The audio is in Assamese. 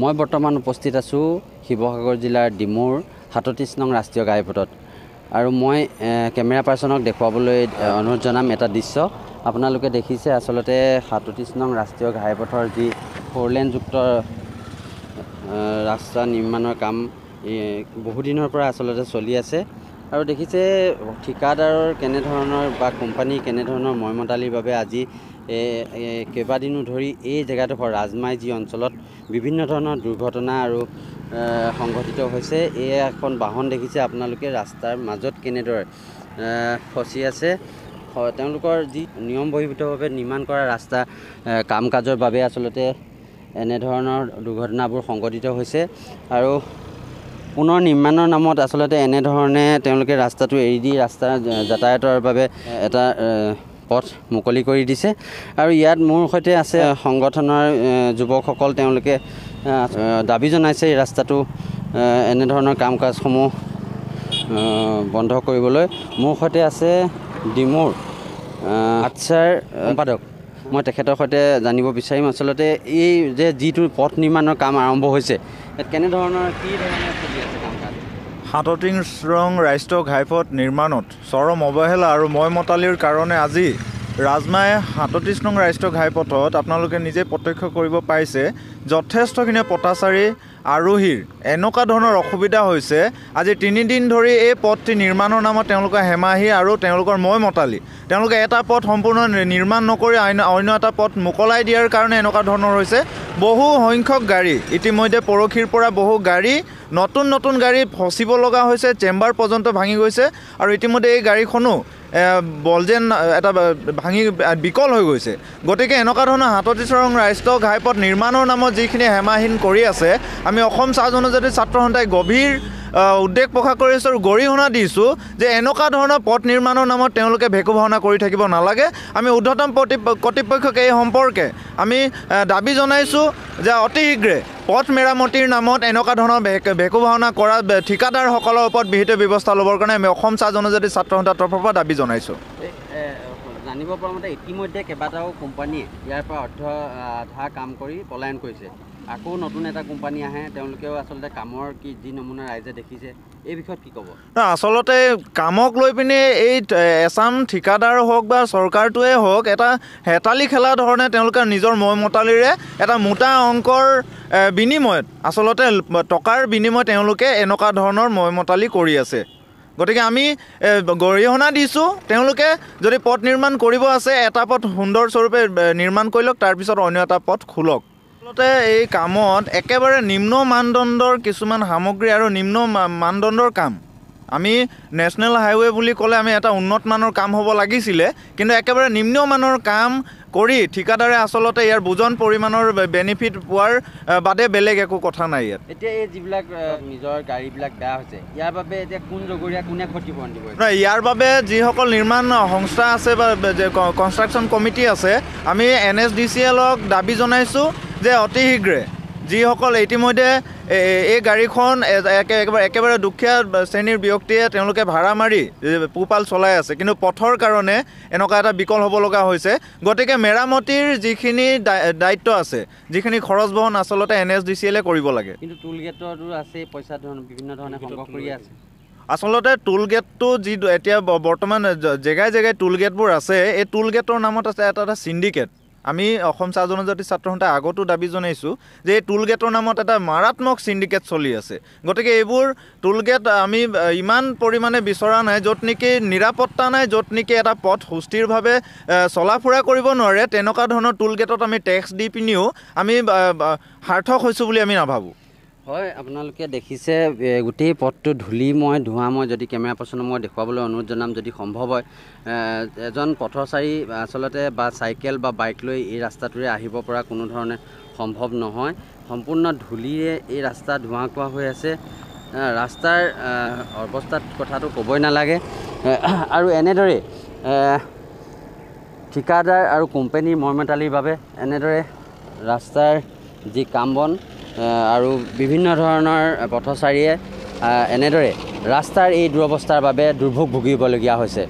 মই বৰ্তমান উপস্থিত আছোঁ শিৱসাগৰ জিলাৰ ডিমৌৰ ৩৭ নং ৰাষ্ট্ৰীয় ঘাইপথত আৰু মই কেমেৰা পাৰ্চনক দেখুৱাবলৈ অনুৰোধ জনাম এটা দৃশ্য আপোনালোকে দেখিছে আসলতে ৩৭ নং ৰাষ্ট্ৰীয় ঘাইপথৰ যি ফ'ৰলেনযুক্ত ৰাস্তা নিৰ্মাণৰ কাম বহুদিনৰ পৰা আসলতে চলি আছে আৰু দেখিছে ঠিকাদাৰৰ কেনেধৰণৰ বা কোম্পানী কেনেধৰণৰ ময়মতালিৰ বাবে আজি কেইবাদিনো ধৰি এই জেগাডোখৰ ৰাজমাই যি অঞ্চলত বিভিন্ন ধৰণৰ দুৰ্ঘটনা আৰু সংঘটিত হৈছে এই এখন বাহন দেখিছে আপোনালোকে ৰাস্তাৰ মাজত কেনেদৰে ফচি আছে তেওঁলোকৰ যি নিয়ম বহিৰ্ভূতভাৱে নিৰ্মাণ কৰা ৰাস্তা কাম কাজৰ বাবে আসলতে এনেধৰণৰ দুৰ্ঘটনাবোৰ সংঘটিত হৈছে আৰু পুনৰ নিৰ্মাণৰ নামত আসলতে এনেধৰণে তেওঁলোকে ৰাস্তাটো এৰি দি ৰাস্তা যাতায়াতৰ বাবে এটা পথ মুকলি কৰি দিছে আৰু ইয়াত মোৰ সৈতে আছে সংগঠনৰ যুৱকসকল তেওঁলোকে দাবী জনাইছে এই ৰাস্তাটো এনেধৰণৰ কাম কাজসমূহ বন্ধ কৰিবলৈ মোৰ সৈতে আছে ডিমৌৰ আচ্ছাৰ সম্পাদক মই তেখেতৰ সৈতে জানিব বিচাৰিম আসলতে এই যে যিটো পথ নিৰ্মাণৰ কাম আৰম্ভ হৈছে কেনেধৰণৰ কি ধৰণৰ চলি আছে কাম কাজ ৩৭ নং ৰাষ্ট্ৰীয় ঘাইপথ নিৰ্মাণত চৰম অৱহেলা আৰু ময়মতালিৰ কাৰণে আজি ৰাজমাই ৩৭ নং ৰাষ্ট্ৰীয় ঘাইপথত আপোনালোকে নিজে প্ৰত্যক্ষ কৰিব পাৰিছে যথেষ্টখিনি পথাচাৰী আৰোহীৰ এনেকুৱা ধৰণৰ অসুবিধা হৈছে আজি ৩ দিন ধৰি এই পথটি নিৰ্মাণৰ নামত তেওঁলোকৰ হেমাহি আৰু তেওঁলোকৰ ময়মতালি তেওঁলোকে এটা পথ সম্পূৰ্ণ নিৰ্মাণ নকৰি অন্য এটা পথ মুকলাই দিয়াৰ কাৰণে এনেকুৱা ধৰণৰ হৈছে বহু সংখ্যক গাড়ী ইতিমধ্যে পৰখীৰ পৰা বহু গাড়ী নতুন গাড়ী ফচিব লগা হৈছে চেম্বাৰ পৰ্যন্ত ভাঙি গৈছে আৰু ইতিমধ্যে এই গাড়ীখনো বলজেন এটা ভাঙি বিকল হৈ গৈছে গতিকে এনেকুৱা ধৰণৰ ৩৭ নং ৰাষ্ট্ৰীয় ঘাইপথ নিৰ্মাণৰ নামত যিখিনি হেমাহীন কৰি আছে আমি অসম চাহ জনজাতি ছাত্ৰ সন্থাই গভীৰ উদ্বেগ প্ৰকাশ কৰিছোঁ আৰু গৰিহণা দিছোঁ যে এনেকুৱা ধৰণৰ পথ নিৰ্মাণৰ নামত তেওঁলোকে ভেকু ভাওনা কৰি থাকিব নালাগে আমি ঊৰ্ধ্বতম কৰ্তৃপক্ষক এই সম্পৰ্কে আমি দাবী জনাইছোঁ যে অতি শীঘ্ৰে পথ মেৰামতিৰ নামত এনেকুৱা ধৰণৰ ভেকু ভাওনা কৰা ঠিকাদাৰসকলৰ ওপৰত বিহিত ব্যৱস্থা ল'বৰ কাৰণে আমি অসম চাহ জনজাতি ছাত্ৰ সন্থাৰ তৰফৰ পৰা দাবী জনাইছোঁ জানিব পৰা মতে ইতিমধ্যে কেইবাটাও কোম্পানীয়ে ইয়াৰ পৰা আধা কাম কৰি পলায়ন কৰিছে আকৌ নতুন এটা কোম্পানী আহে তেওঁলোকেও আসলতে কামৰ কি যি নমুনা ৰাইজে দেখিছে এই বিষয়ত কি ক'ব আচলতে কামক লৈ পিনে এই এছাম ঠিকাদাৰ হওক বা চৰকাৰটোৱে হওক এটা হেতালি খেলা ধৰণে তেওঁলোকে নিজৰ ময়মতালিৰে এটা মোটা অংকৰ বিনিময়ত আচলতে টকাৰ বিনিময়ত তেওঁলোকে এনেকুৱা ধৰণৰ ময়মতালি কৰি আছে গতিকে আমি গৰিহণা দিছোঁ তেওঁলোকে যদি পথ নিৰ্মাণ কৰিব আছে এটা পথ সুন্দৰ স্বৰূপে নিৰ্মাণ কৰি লওক তাৰপিছত অন্য এটা পথ খোলক আচলতে এই কামত একেবাৰে নিম্ন মানদণ্ডৰ কিছুমান সামগ্ৰী আৰু নিম্ন মানদণ্ডৰ কাম আমি নেশ্যনেল হাইৱে বুলি ক'লে আমি এটা উন্নত মানৰ কাম হ'ব লাগিছিলে কিন্তু একেবাৰে নিম্ন মানৰ কাম কৰি ঠিকাদাৰে আচলতে ইয়াৰ বুজন পৰিমাণৰ বেনিফিট পোৱাৰ বাদে বেলেগ একো কথা নাই ইয়াত এতিয়া এই যিবিলাক নিজৰ গাড়ীবিলাক বেয়া হৈছে ইয়াৰ বাবে এতিয়া কোন জগৰীয়া কোনে ক্ষতিপূৰণ দিব ইয়াৰ বাবে যিসকল নিৰ্মাণ সংস্থা আছে বা কনষ্ট্ৰাকশ্যন কমিটি আছে আমি NSDCLক দাবী জনাইছোঁ যে অতি শীঘ্ৰে যিসকল ইতিমধ্যে এই গাড়ীখন একেবাৰে দুখীয়া শ্ৰেণীৰ ব্যক্তিয়ে তেওঁলোকে ভাড়া মাৰি পোহপাল চলাই আছে কিন্তু পথৰ কাৰণে এনেকুৱা এটা বিকল হ'ব লগা হৈছে গতিকে মেৰামতিৰ যিখিনি দায়িত্ব আছে যিখিনি খৰচ বহন আচলতে NSDCLে কৰিব লাগে কিন্তু টোল গেটতো আছে পইচা বিভিন্ন ধৰণে সংগ্ৰহ কৰি আছে আচলতে টোল গেটটো যি এতিয়া বৰ্তমান জেগাই টোল গেটবোৰ আছে এই টোল গেটৰ নামত আছে এটা চিণ্ডিকেট আমি অসম চাহ জনজাতি ছাত্ৰ সন্থাই আগতো দাবী জনাইছোঁ যে এই টোল গেটৰ নামত এটা মাৰাত্মক চিণ্ডিকেট চলি আছে গতিকে এইবোৰ টোল গেট আমি ইমান পৰিমাণে বিচৰা নাই য'ত নেকি নিৰাপত্তা নাই য'ত নেকি এটা পথ সুস্থিৰভাৱে চলা ফুৰা কৰিব নোৱাৰে তেনেকুৱা ধৰণৰ টোল গেটত আমি টেক্স দি পিনিও আমি সাৰ্থক হৈছোঁ বুলি আমি নাভাবোঁ হয় আপোনালোকে দেখিছে গোটেই পথটো ধোঁৱাময় যদি কেমেৰা পাৰ্চনক মই দেখুৱাবলৈ অনুৰোধ জনাম যদি সম্ভৱ হয় এজন পথচাৰী আচলতে বা চাইকেল বা বাইক লৈ এই ৰাস্তাটোৰে আহিব পৰা কোনো ধৰণে সম্ভৱ নহয় সম্পূৰ্ণ ধূলিৰে এই ৰাস্তা ধোঁৱা কোৱা হৈ আছে ৰাস্তাৰ অৱস্থাত কথাটো ক'বই নালাগে আৰু এনেদৰে ঠিকাদাৰ আৰু কোম্পানীৰ ময়মতালিৰ বাবে এনেদৰে ৰাস্তাৰ যি কাম বন আৰু বিভিন্ন ধৰণৰ পথচাৰীয়ে এনেদৰে ৰাস্তাৰ এই দুৰৱস্থাৰ বাবে দুৰ্ভোগ ভুগিবলগীয়া হৈছে